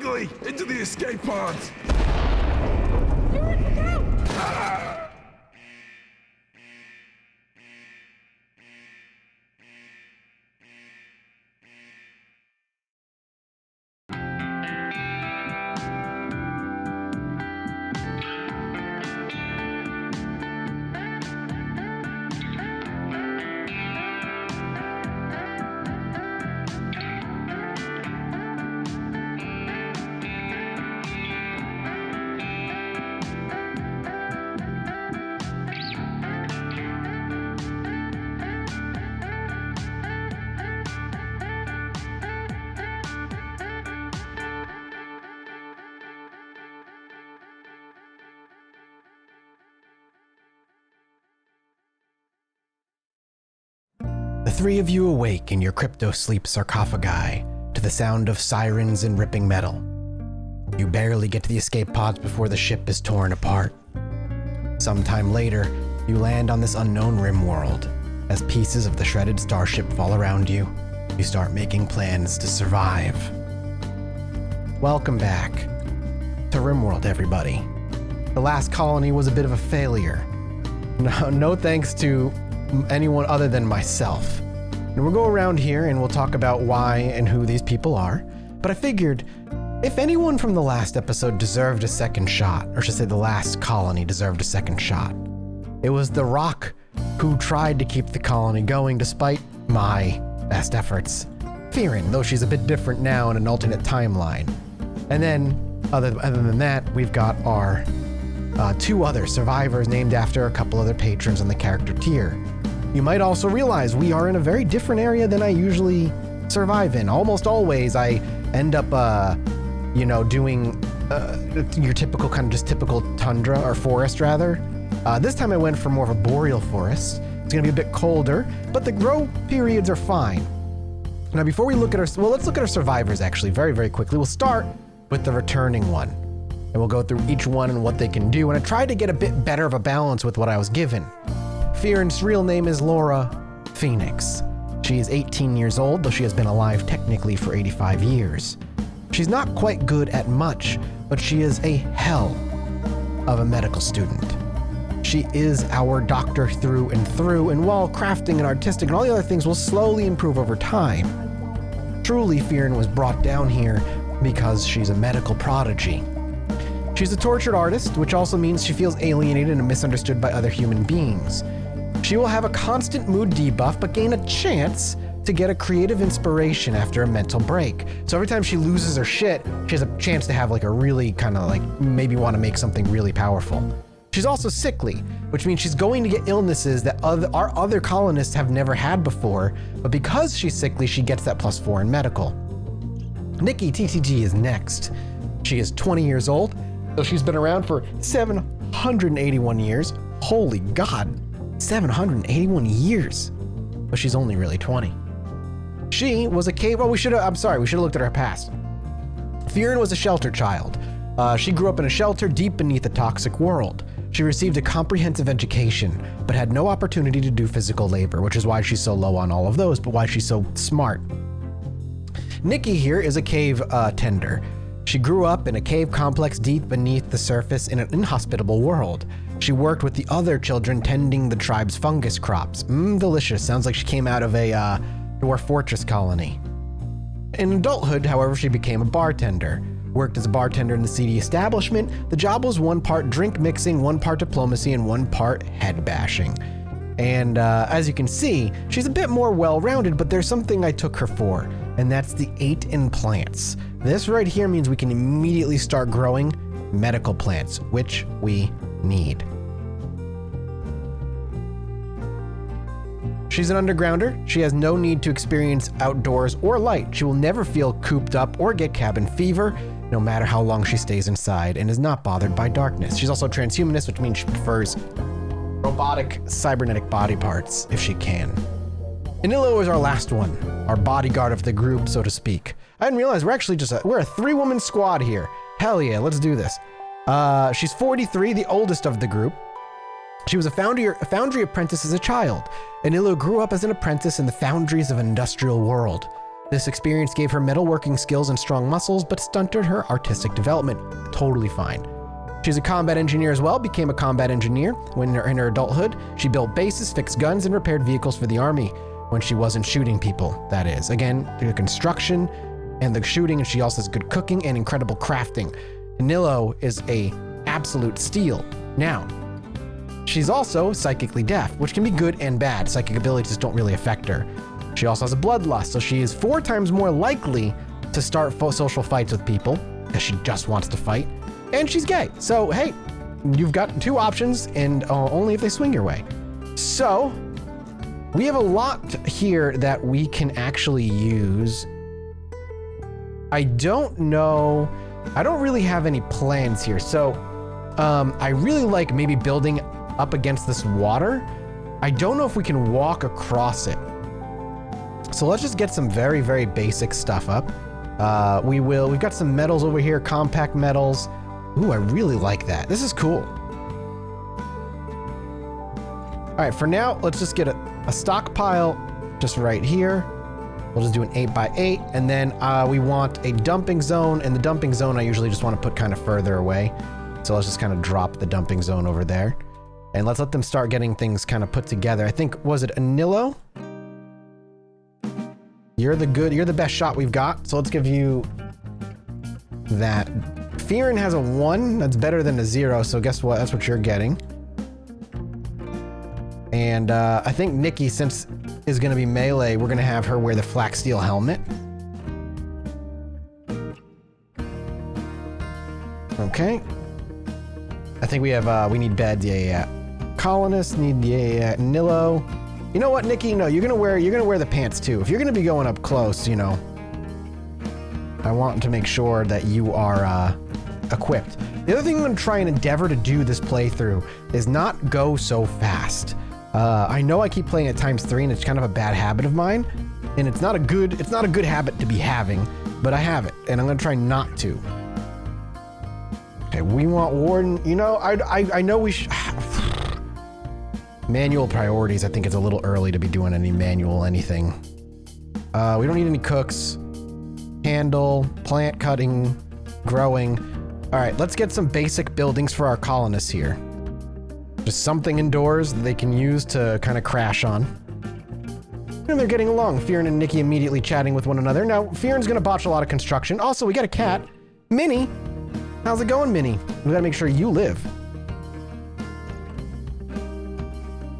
quickly! Into the escape pods! The three of you awake in your crypto-sleep sarcophagi to the sound of sirens and ripping metal. You barely get to the escape pods before the ship is torn apart. Sometime later, you land on this unknown Rimworld. As pieces of the shredded starship fall around you, you start making plans to survive. Welcome back to Rimworld, everybody. The last colony was a bit of a failure. No thanks to anyone other than myself. And we'll go around here and we'll talk about why and who these people are. But I figured if anyone from the last episode deserved a second shot, or should say the last colony deserved a second shot, it was the Rock who tried to keep the colony going despite my best efforts. Firen, though she's a bit different now in an alternate timeline. And then, other than that, we've got our two other survivors named after a couple other patrons on the character tier. You might also realize we are in a very different area than I usually survive in. Almost always I end up, doing your typical kind of just typical tundra or forest rather. This time I went for more of a boreal forest. It's gonna be a bit colder, but the grow periods are fine. Now before we look at let's look at our survivors actually very, very quickly. We'll start with the returning one. And we'll go through each one and what they can do. And I tried to get a bit better of a balance with what I was given. Firen's real name is Laura Phoenix. She is 18 years old, though she has been alive technically for 85 years. She's not quite good at much, but she is a hell of a medical student. She is our doctor through and through, and while crafting and artistic and all the other things will slowly improve over time, truly Firen was brought down here because she's a medical prodigy. She's a tortured artist, which also means she feels alienated and misunderstood by other human beings. She will have a constant mood debuff, but gain a chance to get a creative inspiration after a mental break. So every time she loses her shit, she has a chance to have like a really kind of like maybe want to make something really powerful. She's also sickly, which means she's going to get illnesses that our other colonists have never had before, but because she's sickly, she gets that +4 in medical. Nikki TTG is next. She is 20 years old, though she's been around for 781 years. Holy God, 781 years. But she's only really 20. She was a cave, we should have looked at her past. Firen was a shelter child. She grew up in a shelter deep beneath a toxic world. She received a comprehensive education, but had no opportunity to do physical labor, which is why she's so low on all of those, but why she's so smart. Nikki here is a cave tender. She grew up in a cave complex deep beneath the surface in an inhospitable world. She worked with the other children tending the tribe's fungus crops. Delicious. Sounds like she came out of a Dwarf Fortress colony. In adulthood, however, she became a bartender. Worked as a bartender in the seedy establishment. The job was one part drink mixing, one part diplomacy, and one part head bashing. And as you can see, she's a bit more well-rounded, but there's something I took her for, and that's the 8 in plants. This right here means we can immediately start growing medical plants, which we need. She's an undergrounder. She has no need to experience outdoors or light. She will never feel cooped up or get cabin fever, no matter how long she stays inside, and is not bothered by darkness. She's also a transhumanist, which means she prefers robotic, cybernetic body parts if she can. Anilo is our last one, our bodyguard of the group, so to speak. I didn't realize we're actually we're a 3-woman squad here. Hell yeah, let's do this. She's 43, the oldest of the group. She was a foundry apprentice as a child. Anilo grew up as an apprentice in the foundries of an industrial world. This experience gave her metalworking skills and strong muscles, but stunted her artistic development. Totally fine. She's a combat engineer as well, became a combat engineer. When in her adulthood, she built bases, fixed guns, and repaired vehicles for the army. When she wasn't shooting people, that is. Again, the construction and the shooting, and she also has good cooking and incredible crafting. Nilo is a absolute steal. Now, she's also psychically deaf, which can be good and bad. Psychic abilities don't really affect her. She also has a bloodlust, so she is 4 times more likely to start social fights with people, because she just wants to fight. And she's gay, so hey, you've got 2 options, and only if they swing your way. So, we have a lot here that we can actually use. I don't know, I don't really have any plans here, so I really like maybe building up against this water. I don't know if we can walk across it. So let's just get some very, very basic stuff up. We've got some metals over here, compact metals. Ooh, I really like that. This is cool. All right, for now, let's just get a stockpile just right here. We'll just do an 8x8, and then we want a dumping zone, and the dumping zone I usually just want to put kind of further away. So let's just kind of drop the dumping zone over there. And let's let them start getting things kind of put together. I think, was it Anilo? You're the best shot we've got, so let's give you that. Fearin has a 1, that's better than a 0, so guess what? That's what you're getting. And I think Nikki, since is gonna be melee, we're gonna have her wear the flak steel helmet. Okay. I think we have, we need beds, yeah. Colonists need, Nilo. You know what, Nikki? No, you're gonna wear the pants too. If you're gonna be going up close, you know, I want to make sure that you are equipped. The other thing I'm gonna try and endeavor to do this playthrough is not go so fast. I know I keep playing at ×3 and it's kind of a bad habit of mine, and it's not a good habit to be having, but I have it, and I'm gonna try not to. Okay, we want Warden. You know, I know we should. Manual priorities, I think it's a little early to be doing any manual anything. We don't need any cooks. Handle, plant cutting, growing. All right, let's get some basic buildings for our colonists here. Just something indoors that they can use to kind of crash on. And they're getting along. Fearin and Nikki immediately chatting with one another. Now, Fearin's gonna botch a lot of construction. Also, we got a cat. Minnie. How's it going, Minnie? We gotta make sure you live.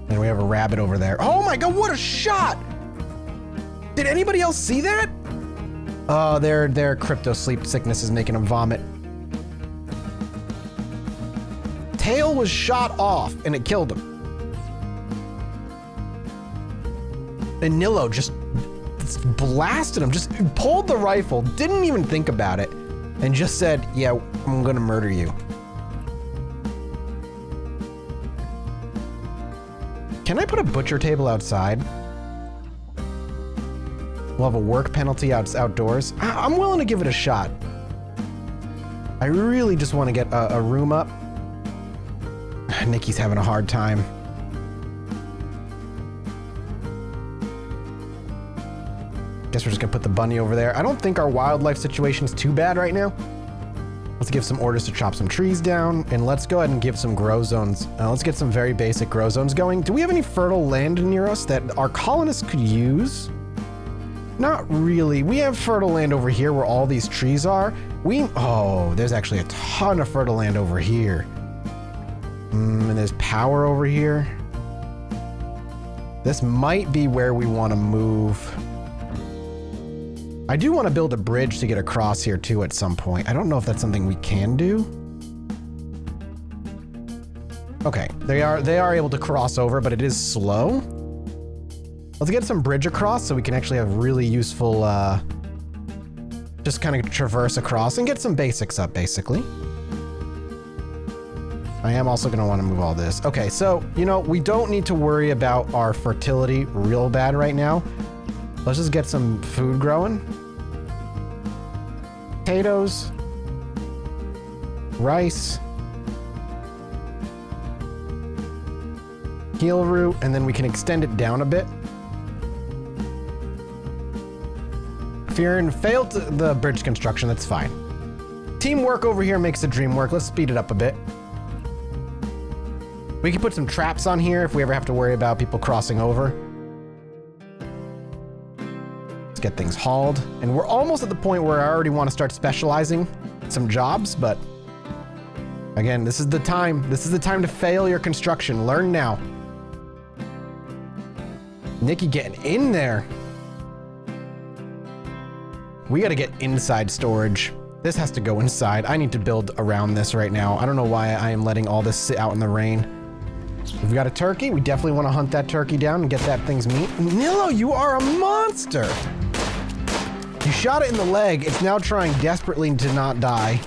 And we have a rabbit over there. Oh my god, what a shot! Did anybody else see that? Oh, their crypto sleep sickness is making them vomit. Tail was shot off and it killed him. And Nilo just blasted him, just pulled the rifle, didn't even think about it, and just said, yeah, I'm gonna murder you. Can I put a butcher table outside? We'll have a work penalty outdoors. I'm willing to give it a shot. I really just want to get a room up. Nikki's having a hard time. Guess we're just gonna put the bunny over there. I don't think our wildlife situation is too bad right now. Let's give some orders to chop some trees down, and let's go ahead and give some grow zones. Let's get some very basic grow zones going. Do we have any fertile land near us that our colonists could use? Not really. We have fertile land over here where all these trees are. Oh, there's actually a ton of fertile land over here. And there's power over here. This might be where we want to move. I do want to build a bridge to get across here too at some point. I don't know if that's something we can do. Okay, they are able to cross over, but it is slow. Let's get some bridge across so we can actually have really useful, just kind of traverse across and get some basics up, basically. I am also going to want to move all this. Okay, so, you know, we don't need to worry about our fertility real bad right now. Let's just get some food growing. Potatoes. Rice. Heel root, and then we can extend it down a bit. Fearin failed the bridge construction. That's fine. Teamwork over here makes the dream work. Let's speed it up a bit. We can put some traps on here if we ever have to worry about people crossing over. Let's get things hauled. And we're almost at the point where I already want to start specializing some jobs, but again, this is the time. This is the time to fail your construction. Learn now. Nikki getting in there. We got to get inside storage. This has to go inside. I need to build around this right now. I don't know why I am letting all this sit out in the rain. We've got a turkey. We definitely want to hunt that turkey down and get that thing's meat. Nilo, you are a monster. You shot it in the leg. It's now trying desperately to not die.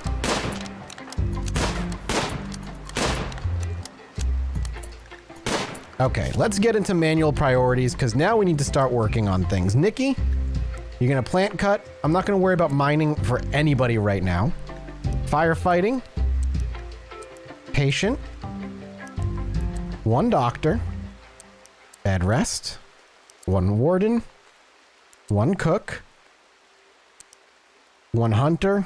Okay, let's get into manual priorities because now we need to start working on things. Nikki, you're going to plant cut. I'm not going to worry about mining for anybody right now. Firefighting. Patient. 1 doctor. Bed rest. 1 warden. 1 cook. 1 hunter.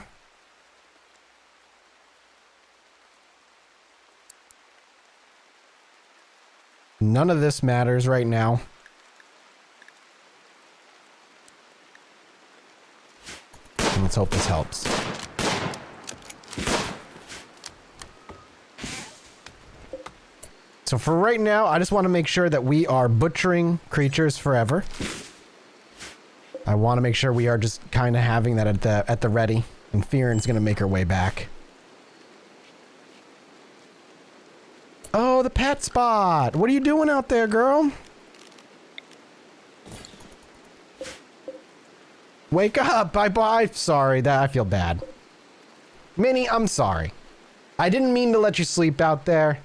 None of this matters right now. Let's hope this helps. So for right now, I just want to make sure that we are butchering creatures forever. I want to make sure we are just kind of having that at the ready. And Fearin's going to make her way back. Oh, the pet spot. What are you doing out there, girl? Wake up. I'm sorry. I feel bad. Minnie, I'm sorry. I didn't mean to let you sleep out there.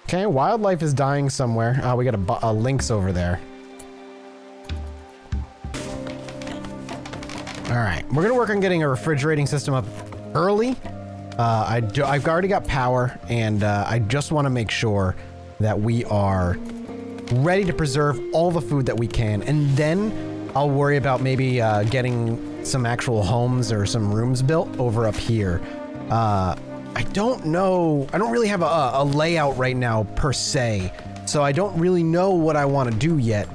Okay, wildlife is dying somewhere. Oh, we got a lynx over there. All right, we're gonna work on getting a refrigerating system up early. I've already got power, and I just want to make sure that we are ready to preserve all the food that we can, and then I'll worry about maybe getting some actual homes or some rooms built over up here. I don't know. I don't really have a layout right now per se, so I don't really know what I want to do yet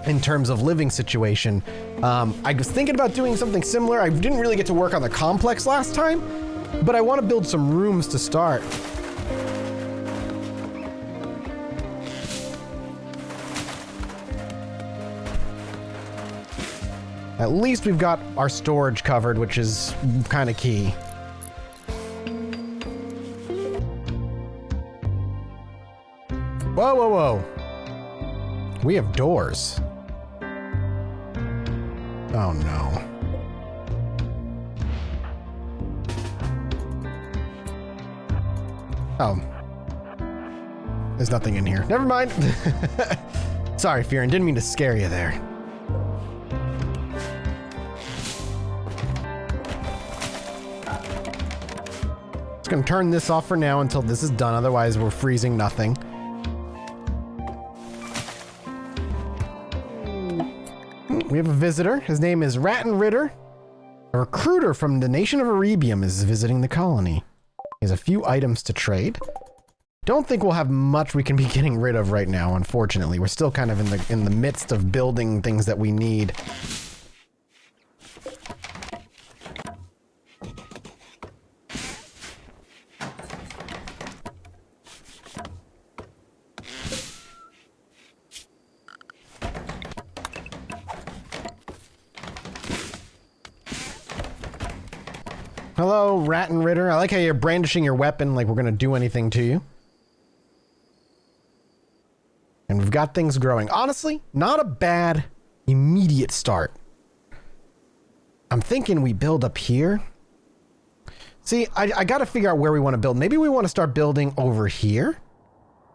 in terms of living situation. I was thinking about doing something similar. I didn't really get to work on the complex last time, but I want to build some rooms to start. At least we've got our storage covered, which is kind of key. Whoa, whoa, whoa. We have doors. Oh, no. Oh. There's nothing in here. Never mind. Sorry, Fearin. Didn't mean to scare you there. Just gonna turn this off for now until this is done. Otherwise, we're freezing nothing. We have a visitor. His name is Ratton Ritter. A recruiter from the nation of Erebium is visiting the colony. He has a few items to trade. Don't think we'll have much we can be getting rid of right now, unfortunately. We're still kind of in the midst of building things that we need. Hello, Ratton Ritter. I like how you're brandishing your weapon like we're gonna do anything to you. And we've got things growing. Honestly, not a bad immediate start. I'm thinking we build up here. See, I gotta figure out where we want to build. Maybe we want to start building over here.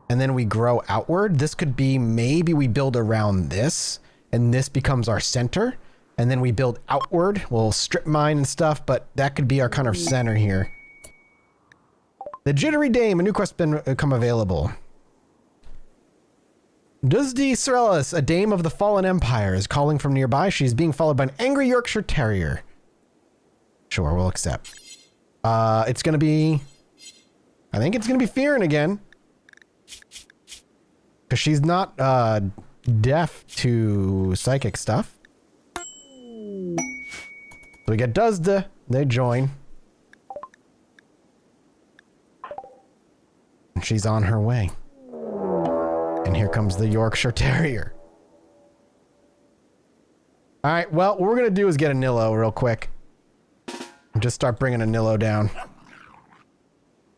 And then we grow outward. This could be maybe we build around this. And this becomes our center. And then we build outward. We'll strip mine and stuff, but that could be our kind of center here. The Jittery Dame, a new quest has become available. Dusdi Sorellis, a dame of the fallen empire, is calling from nearby. She's being followed by an angry Yorkshire Terrier. Sure, we'll accept. It's gonna be... I think it's gonna be Fearin again. Because she's not, deaf to psychic stuff. So we get Dusda. They join. And she's on her way. And here comes the Yorkshire Terrier. Alright, well, what we're gonna do is get a Nillo real quick. And just start bringing a Nillo down.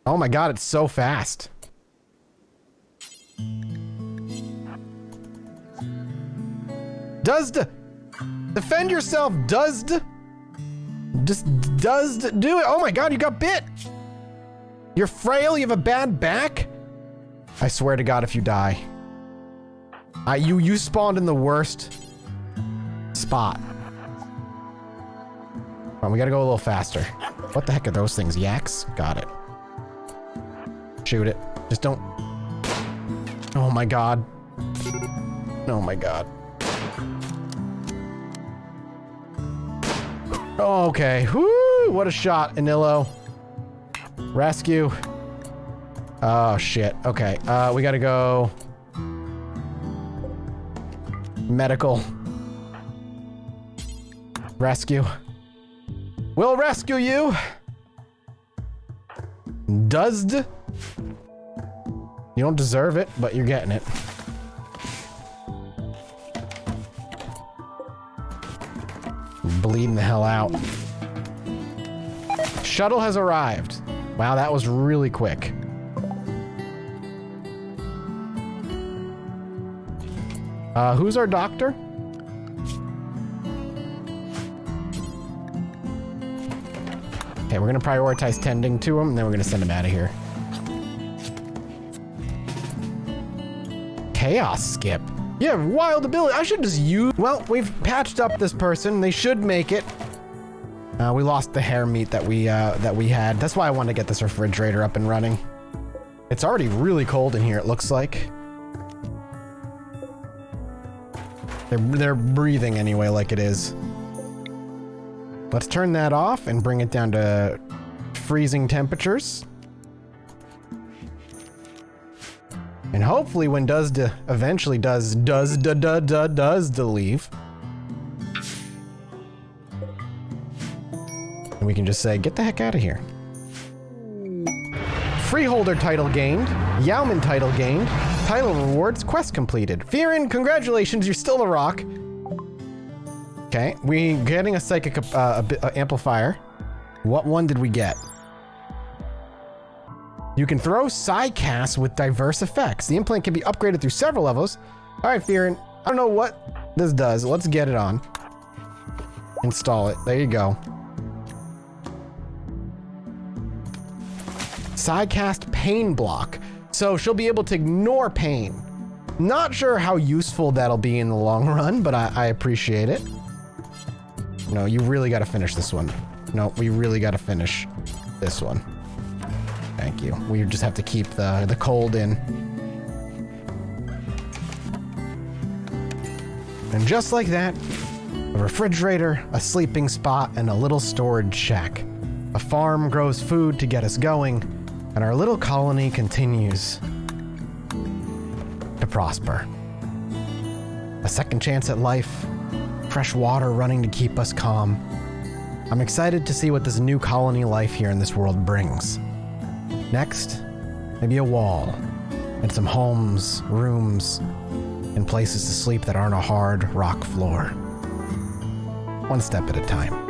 Oh my god, it's so fast. Dusd! Defend yourself, Dusd! Just Dusd, do it! Oh my god, you got bit! You're frail, you have a bad back? I swear to god if you die. You spawned in the worst spot. Oh, we gotta go a little faster. What the heck are those things? Yaks? Got it. Shoot it. Just don't... Oh my god. Oh my god. Oh, okay. Whoo! What a shot, Anillo. Rescue. Oh, shit. Okay. We gotta go... Medical. Rescue. We'll rescue you! Dusd? You don't deserve it, but you're getting it. Bleeding the hell out. Shuttle has arrived. Wow, that was really quick. Who's our doctor? Okay, we're gonna prioritize tending to him, and then we're gonna send him out of here. Chaos skip. You have wild ability. I should just use... Well, we've patched up this person. They should make it. We lost the hair meat that we had. That's why I wanted to get this refrigerator up and running. It's already really cold in here, it looks like. They're breathing anyway, like it is. Let's turn that off and bring it down to freezing temperatures. And hopefully when Dusda eventually does leave, and we can just say, get the heck out of here. Freeholder title gained. Yauman title gained. Title rewards. Quest completed. Fearin, congratulations, you're still the rock. Okay, we getting a psychic amplifier. What one did we get? You can throw Psycast with diverse effects. The implant can be upgraded through several levels. All right, Fearin, I don't know what this does. Let's get it on. Install it. There you go. Psycast pain block. So she'll be able to ignore pain. Not sure how useful that'll be in the long run, but I appreciate it. No, you really got to finish this one. No, we really got to finish this one. Thank you. We just have to keep the cold in. And just like that, a refrigerator, a sleeping spot, and a little storage shack. A farm grows food to get us going, and our little colony continues to prosper. A second chance at life, fresh water running to keep us calm. I'm excited to see what this new colony life here in this world brings. Next, maybe a wall, and some homes, rooms, and places to sleep that aren't a hard rock floor. One step at a time.